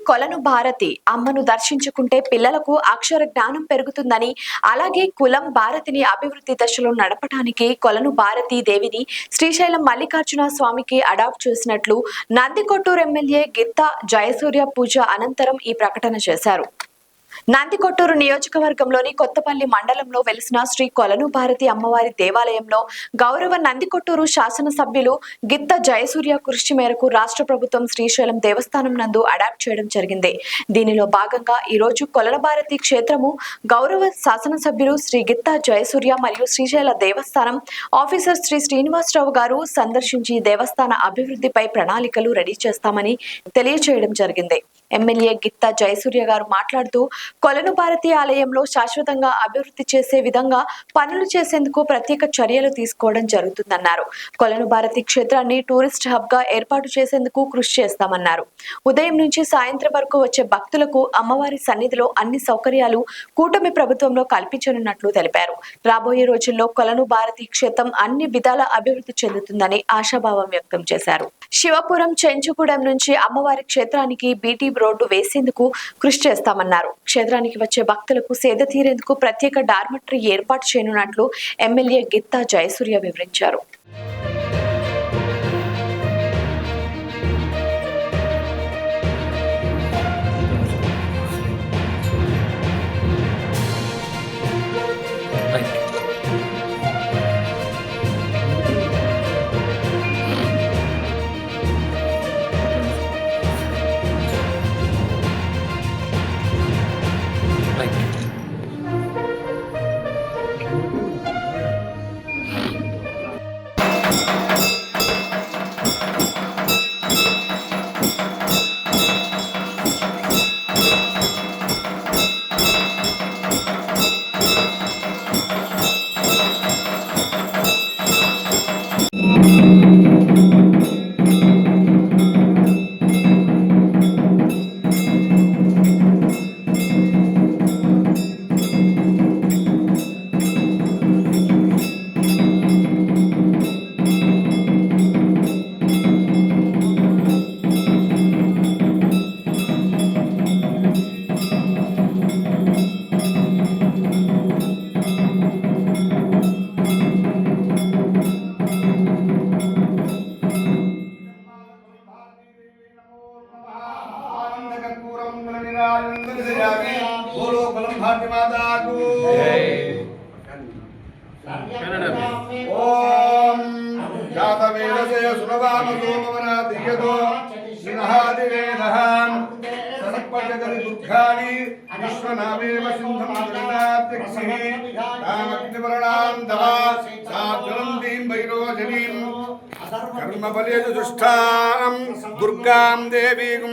కొలను భారతి అమ్మను దర్శించుకుంటే పిల్లలకు అక్షర జ్ఞానం పెరుగుతుందని, అలాగే కులం భారతిని అభివృద్ధి దశలో నడపడానికి కొలను భారతి దేవిని శ్రీశైలం మల్లికార్జున స్వామికి అడాప్ట్ చేసినట్లు నందికొట్టూరు ఎమ్మెల్యే గిత్తా జయసూర్య పూజ అనంతరం ఈ ప్రకటన చేశారు. నందికొట్టూరు నియోజకవర్గంలోని కొత్తపల్లి మండలంలో వెలిసిన శ్రీ కొలను భారతి అమ్మవారి దేవాలయంలో గౌరవ నందికొట్టూరు శాసనసభ్యులు గిత్త జయసూర్య కృషి మేరకు రాష్ట్ర ప్రభుత్వం శ్రీశైలం దేవస్థానం నందు అడాప్ట్ చేయడం జరిగింది. దీనిలో భాగంగా ఈ రోజు కొలను భారతి క్షేత్రము గౌరవ శాసనసభ్యులు శ్రీ గిత్త జయసూర్య మరియు శ్రీశైల దేవస్థానం ఆఫీసర్ శ్రీ శ్రీనివాసరావు గారు సందర్శించి దేవస్థాన అభివృద్ధిపై ప్రణాళికలు రెడీ చేస్తామని తెలియజేయడం జరిగింది. ఎమ్మెల్యే గిత్తా జయసూర్య గారు మాట్లాడుతూ కొలను భారతి ఆలయంలో శాశ్వతంగా అభివృద్ధి చేసే విధంగా పనులు చేసేందుకు ప్రత్యేక చర్యలు తీసుకోవడం జరుగుతుందన్నారు. కొలను భారతి క్షేత్రాన్ని టూరిస్ట్ హబ్ గా ఏర్పాటు చేసేందుకు కృషి చేస్తామన్నారు. ఉదయం నుంచి సాయంత్రం వరకు వచ్చే భక్తులకు అమ్మవారి సన్నిధిలో అన్ని సౌకర్యాలు కూటమి ప్రభుత్వంలో కల్పించనున్నట్లు తెలిపారు. రాబోయే రోజుల్లో కొలను భారతి క్షేత్రం అన్ని విధాల అభివృద్ధి చెందుతుందని ఆశాభావం వ్యక్తం చేశారు. శివపురం చెంచుగూడెం నుంచి అమ్మవారి క్షేత్రానికి బీటీ రోడ్డు వేసేందుకు కృషి చేస్తామన్నారు. క్షేత్రానికి వచ్చే భక్తులకు సేద తీరేందుకు ప్రత్యేక డార్మెటరీ ఏర్పాటు చేయనున్నట్లు ఎమ్మెల్యే గిత్తా జయసూర్య వివరించారు. बोलो कलम भारती माता को ओम जातवेदसे सुनवाम सोमवनादियतो सिंहादिवेदः सनक्पजगति दुःखानि विश्वनामेव सिन्धं जगन्नाथ्यक्षिः तामग्निवर्णां दवा साज्वलन्तीं वैरोजनीं कर्मबलेषु दुष्टां दुर्गां देवीं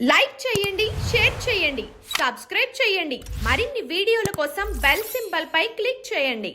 లైక్ చేయండి, షేర్ చేయండి, సబ్స్క్రైబ్ చేయండి. మరిన్ని వీడియోల కోసం బెల్ సింబల్ పై క్లిక్ చేయండి.